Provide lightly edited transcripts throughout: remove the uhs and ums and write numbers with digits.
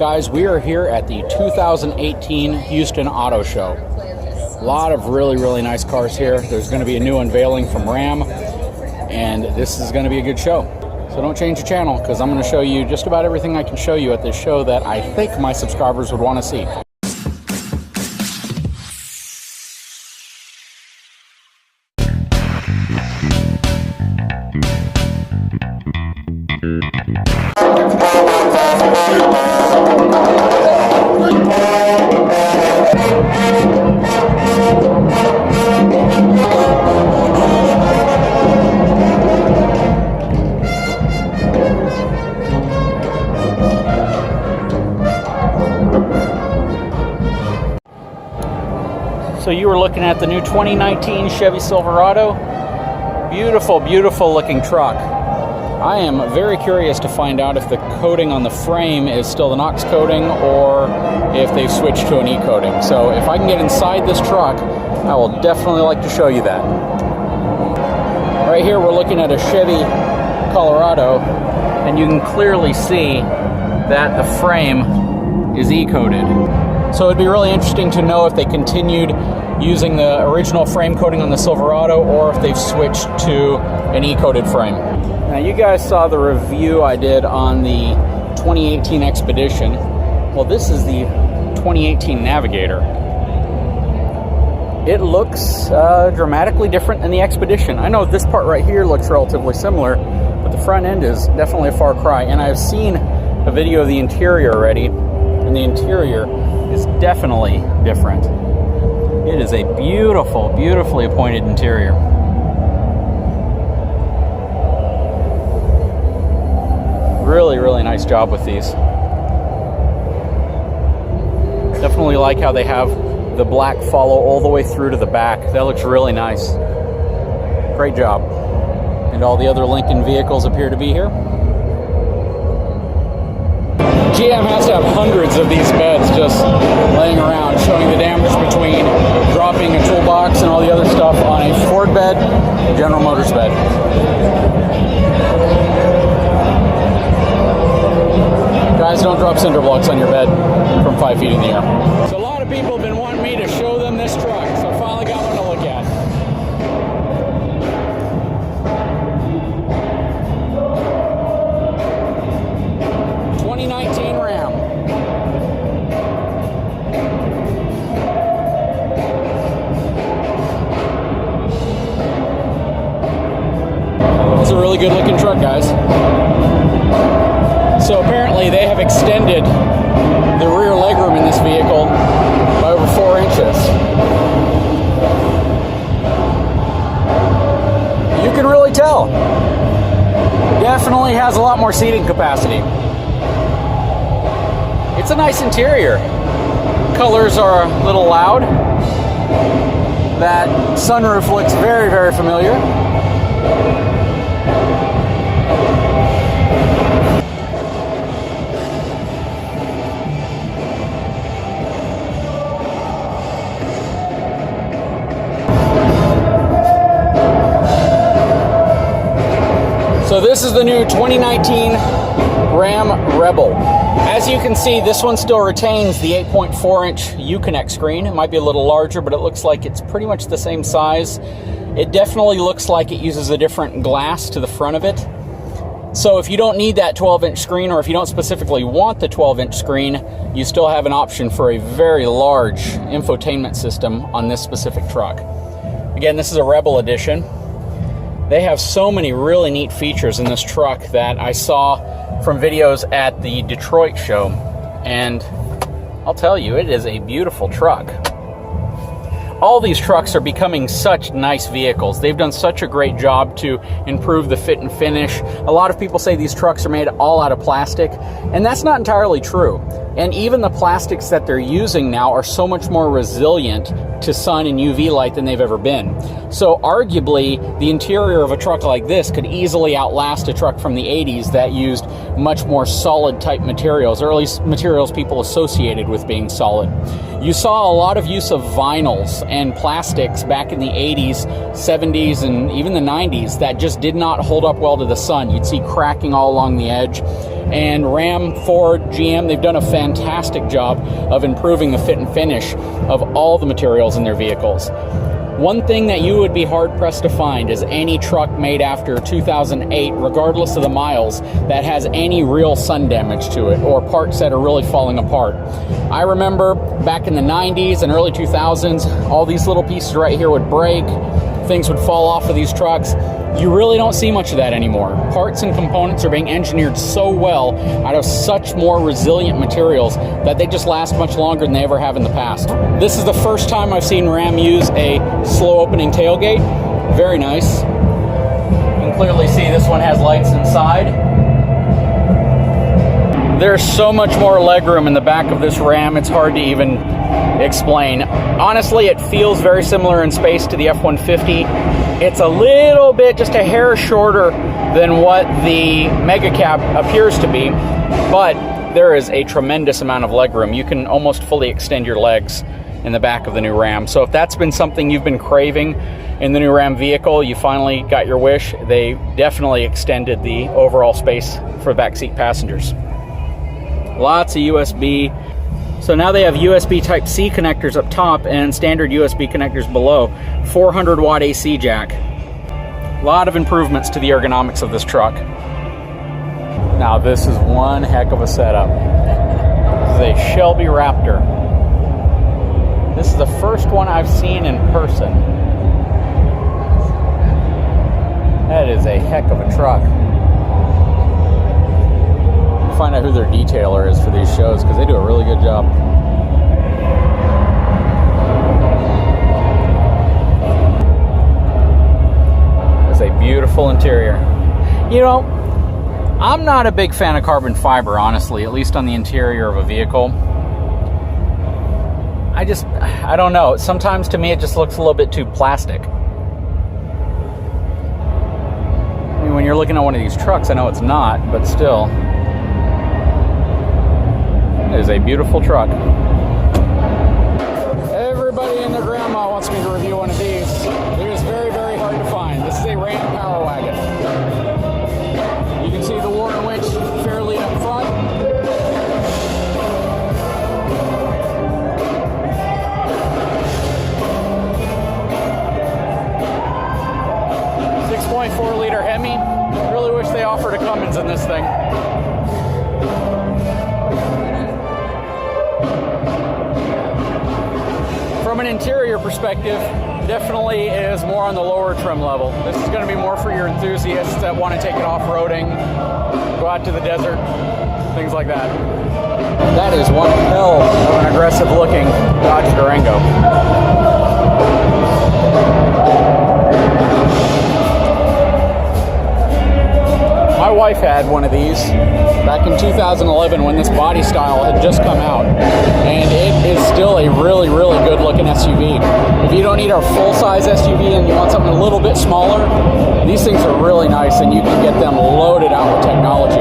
Guys, we are here at the 2018 Houston Auto Show. A lot of really nice cars here. There's going to be a new unveiling from Ram, and this is going to be a good show. So don't change the channel, because I'm going to show you just about everything I can show you at this show that I think my subscribers would want to see. So you were looking at the new 2019 Chevy Silverado. Beautiful looking truck. I am very curious to find out if the coating on the frame is still the Knox coating or if they've switched to an E-coating. So if I can get inside this truck, I will definitely like to show you that. Right here we're looking at a Chevy Colorado, and you can clearly see that the frame is E-coated. So it'd be really interesting to know if they continued using the original frame coating on the Silverado or if they've switched to an E-coated frame. Now you guys saw the review I did on the 2018 Expedition. Well, this is the 2018 Navigator. It looks dramatically different than the Expedition. I know this part right here looks relatively similar, but the front end is definitely a far cry. And I've seen a video of the interior already, and the interior is definitely different. It is a beautifully appointed interior. Really nice job with these. Definitely like how they have the black follow all the way through to the back. That looks really nice. Great job. And all the other Lincoln vehicles appear to be here. GM has to have hundreds of these beds just laying around, showing the damage between dropping a toolbox and all the other stuff on a Ford bed, General Motors bed. Guys, don't drop cinder blocks on your bed from 5 feet in the air. So a lot of people have been wanting me to show them this truck, so I finally got one to look at. Ram. It's a really good looking truck, guys. So apparently they have extended the rear legroom in this vehicle by over 4 inches. You can really tell. Definitely has a lot more seating capacity. It's a nice interior. Colors are a little loud. That sunroof looks very familiar. So this is the new 2019 Ram Rebel. As you can see, this one still retains the 8.4-inch Uconnect screen. It might be a little larger, but it looks like it's pretty much the same size. It definitely looks like it uses a different glass to the front of it. So if you don't need that 12-inch screen, or if you don't specifically want the 12-inch screen, you still have an option for a very large infotainment system on this specific truck. Again, this is a Rebel edition. They have so many really neat features in this truck that I saw from videos at the Detroit show, and I'll tell you, it is a beautiful truck. All these trucks are becoming such nice vehicles. They've done such a great job to improve the fit and finish. A lot of people say these trucks are made all out of plastic, and that's not entirely true. And even the plastics that they're using now are so much more resilient to sun and UV light than they've ever been. So arguably, the interior of a truck like this could easily outlast a truck from the 80s that used much more solid type materials, or at least materials people associated with being solid. You saw a lot of use of vinyls and plastics back in the 80s, 70s, and even the 90s that just did not hold up well to the sun. You'd see cracking all along the edge. And Ram, Ford, GM, they've done a fantastic job of improving the fit and finish of all the materials in their vehicles. One thing that you would be hard-pressed to find is any truck made after 2008, regardless of the miles, that has any real sun damage to it or parts that are really falling apart. I remember back in the 90s and early 2000s, all these little pieces right here would break, things would fall off of these trucks. You really don't see much of that anymore. Parts and components are being engineered so well out of such more resilient materials that they just last much longer than they ever have in the past. This is the first time I've seen Ram use a slow opening tailgate. Very nice. You can clearly see this one has lights inside. There's so much more legroom in the back of this Ram, it's hard to even explain. Honestly, it feels very similar in space to the F-150. It's a little bit, just a hair shorter than what the Mega Cab appears to be, but there is a tremendous amount of legroom. You can almost fully extend your legs in the back of the new Ram. So if that's been something you've been craving in the new Ram vehicle, you finally got your wish. They definitely extended the overall space for backseat passengers. Lots of USB. So now they have USB Type-C connectors up top and standard USB connectors below. 400 watt AC jack. A lot of improvements to the ergonomics of this truck. Now this is one heck of a setup. This is a Shelby Raptor. This is the first one I've seen in person. That is a heck of a truck. Find out who their detailer is for these shows because they do a really good job. It's a beautiful interior. You know, I'm not a big fan of carbon fiber, honestly, at least on the interior of a vehicle. I don't know. Sometimes to me it just looks a little bit too plastic. I mean, when you're looking at one of these trucks, I know it's not, but still. It is a beautiful truck. Everybody and their grandma wants me to review one of these. It is very, very hard to find. This is a Ram Power Wagon. You can see the Warren winch fairly up front. .4-liter Hemi. Really wish they offered a Cummins in this thing. From an interior perspective, definitely is more on the lower trim level. This is going to be more for your enthusiasts that want to take it off-roading, go out to the desert, things like that. That is one hell of an aggressive-looking Dodge Durango. My wife had one of these back in 2011 when this body style had just come out, and it is still a really, really good looking SUV. If you don't need a full-size SUV and you want something a little bit smaller, these things are really nice and you can get them loaded out with technology.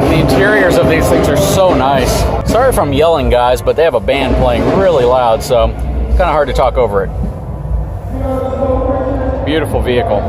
The interiors of these things are so nice. Sorry if I'm yelling, guys, but they have a band playing really loud, so it's kind of hard to talk over it. Beautiful vehicle.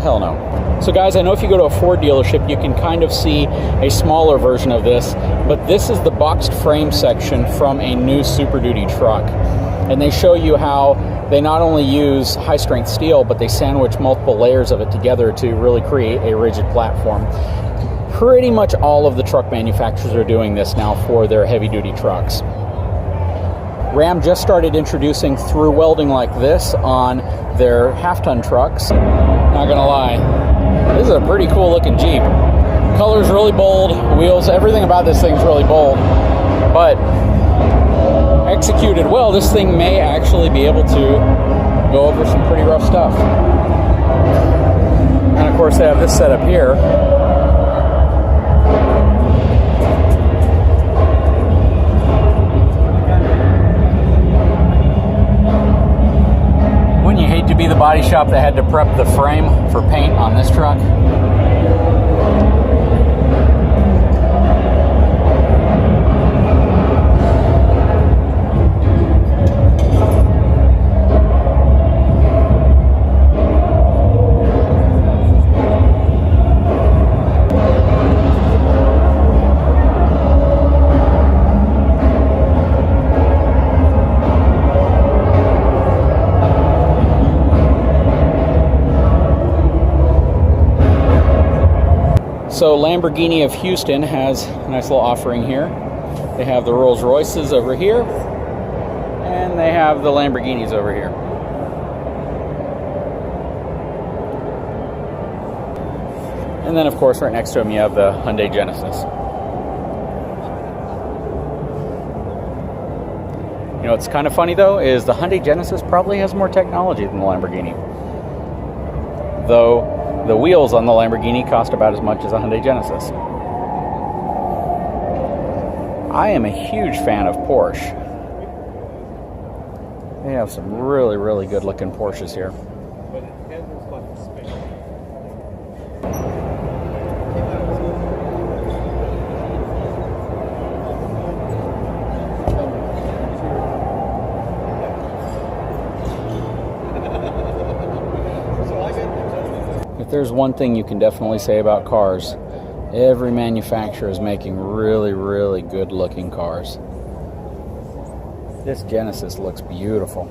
Hell no. So guys, I know if you go to a Ford dealership, you can kind of see a smaller version of this, but this is the boxed frame section from a new Super Duty truck. And they show you how they not only use high-strength steel, but they sandwich multiple layers of it together to really create a rigid platform. Pretty much all of the truck manufacturers are doing this now for their heavy-duty trucks. Ram just started introducing through welding like this on their half-ton trucks. Not gonna lie, this is a pretty cool looking Jeep. Color's really bold, wheels, everything about this thing's really bold, but executed well, this thing may actually be able to go over some pretty rough stuff. And of course they have this setup here. Wouldn't you hate to be the body shop that had to prep the frame for paint on this truck? So Lamborghini of Houston has a nice little offering here. They have the Rolls Royces over here, and they have the Lamborghinis over here. And then, of course, right next to them, you have the Hyundai Genesis. You know what's kind of funny, though, is the Hyundai Genesis probably has more technology than the Lamborghini. Though the wheels on the Lamborghini cost about as much as a Hyundai Genesis. I am a huge fan of Porsche. They have some really, really good looking Porsches here. If there's one thing you can definitely say about cars, every manufacturer is making really, really good looking cars. This Genesis looks beautiful.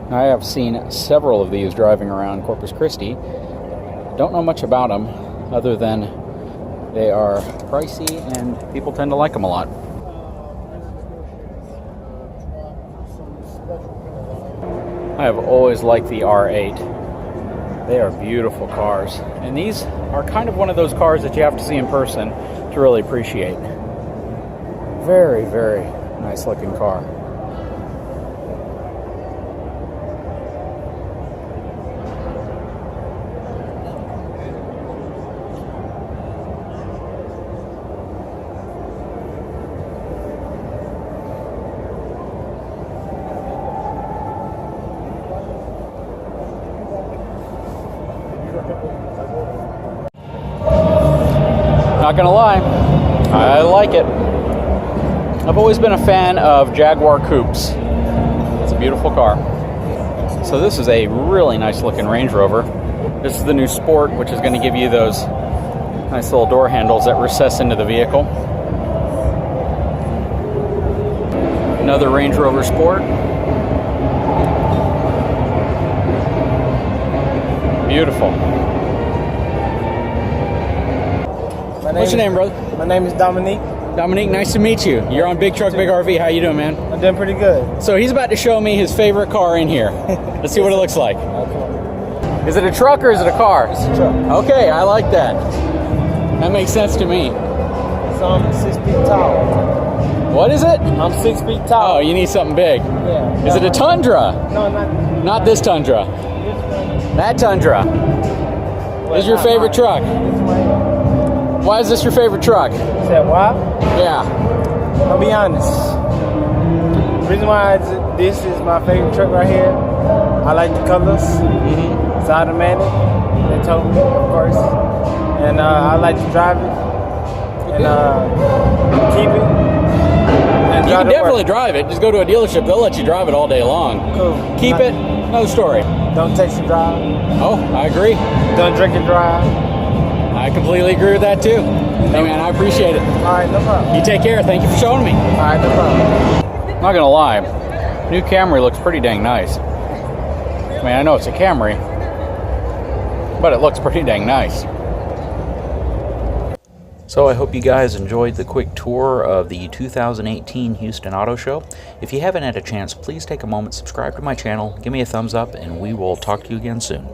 I have seen several of these driving around Corpus Christi. Don't know much about them other than they are pricey and people tend to like them a lot. I have always liked the R8. They are beautiful cars. And these are kind of one of those cars that you have to see in person to really appreciate. Very, very nice looking car. Not gonna lie, I like it. I've always been a fan of Jaguar coupes. It's a beautiful car. So this is a really nice looking Range Rover. This is the new Sport, which is going to give you those nice little door handles that recess into the vehicle. Another Range Rover Sport. Beautiful. What's your name, brother? My name is Dominique. Dominique, nice to meet you. You're on Big Truck, Big RV. How you doing, man? I'm doing pretty good. So he's about to show me his favorite car in here. Let's see what it looks like. Okay. Is it a truck or is it a car? It's a truck. Okay, I like that. That makes sense to me. So I'm 6 feet tall. What is it? I'm 6 feet tall. Oh, you need something big. Yeah. Is it a Tundra? No, Not this Tundra. This one. That Tundra. Is your favorite truck? This one. Why is this your favorite truck? Said why? Yeah. I'll be honest. The reason why this is my favorite truck right here, I like the colors. Mm-hmm. It's automatic. They told me, of course. And I like to drive it. And keep it. And You can definitely drive it. Just go to a dealership. They'll let you drive it all day long. Cool. Keep it. No story. Don't text and drive. Oh, I agree. Don't drink and drive. I completely agree with that too. Hey man, I appreciate it. All right, no problem. You take care. Thank you for showing me. All right, no problem. Not gonna lie, new Camry looks pretty dang nice. I mean, I know it's a Camry, but it looks pretty dang nice. So I hope you guys enjoyed the quick tour of the 2018 Houston Auto Show. If you haven't had a chance, please take a moment, subscribe to my channel, give me a thumbs up, and we will talk to you again soon.